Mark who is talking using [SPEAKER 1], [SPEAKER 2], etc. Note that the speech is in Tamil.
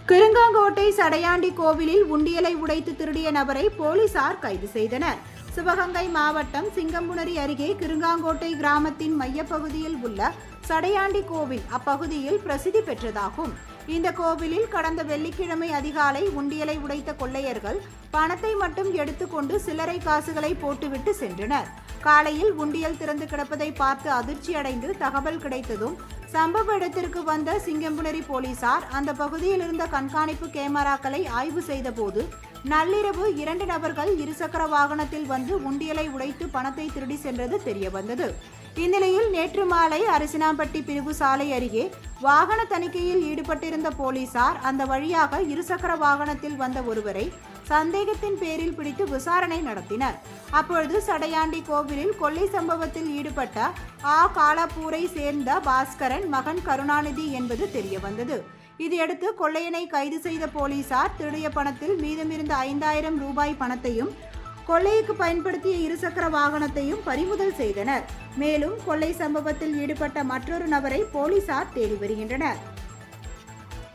[SPEAKER 1] கிருங்காங்கோட்டை சடையாண்டி கோவிலில் உண்டியலை உடைத்து திருடிய நபரை போலீசார் கைது செய்தனர். சிவகங்கை மாவட்டம் சிங்கம்புணரி அருகே கிருங்காங்கோட்டை கிராமத்தின் மையப்பகுதியில் உள்ள சடையாண்டி கோவில் அப்பகுதியில் பிரசித்தி பெற்றதாகும். இந்த கோவிலில் கடந்த வெள்ளிக்கிழமை அதிகாலை உண்டியலை உடைத்த கொள்ளையர்கள் பணத்தை மட்டும் எடுத்துக்கொண்டு சில்லறை காசுகளை போட்டுவிட்டு சென்றனர். காலையில் உண்டியல் திறந்து கிடப்பதை பார்த்து அதிர்ச்சியடைந்து தகவல் கிடைத்ததும் சம்பவ இடத்திற்கு வந்த சிங்கம்புணரி போலீசார் அந்த பகுதியில் இருந்த கண்காணிப்பு கேமராக்களை ஆய்வு செய்தபோது நள்ளிரவு 2 நபர்கள் இருசக்கர வாகனத்தில் வந்து உண்டியலை உடைத்து பணத்தை திருடி சென்றது தெரியவந்தது. இந்நிலையில் நேற்று மாலை அரசினாம்பட்டி பிரிவு சாலை அருகே வாகன தணிக்கையில் ஈடுபட்டிருந்த போலீசார் அந்த வழியாக இருசக்கர வாகனத்தில் வந்த ஒருவரை சந்தேகத்தின் பேரில் பிடித்து விசாரணை நடத்தினர். அப்பொழுது சடையாண்டி கோவிலில் கொள்ளை சம்பவத்தில் ஈடுபட்ட காலாப்பூரை சேர்ந்த பாஸ்கரன் மகன் கருணாநிதி என்பது தெரியவந்தது. இதையடுத்து கொள்ளையனை கைது செய்த போலீசார் திருடிய பணத்தில் மீதமிருந்த 5000 ரூபாய் பணத்தையும் கொள்ளைக்கு பயன்படுத்திய இருசக்கர வாகனத்தையும் பறிமுதல் செய்தனர். மேலும் கொள்ளை சம்பவத்தில் ஈடுபட்ட மற்றொரு நபரை போலீசார் தேடி வருகின்றனர்.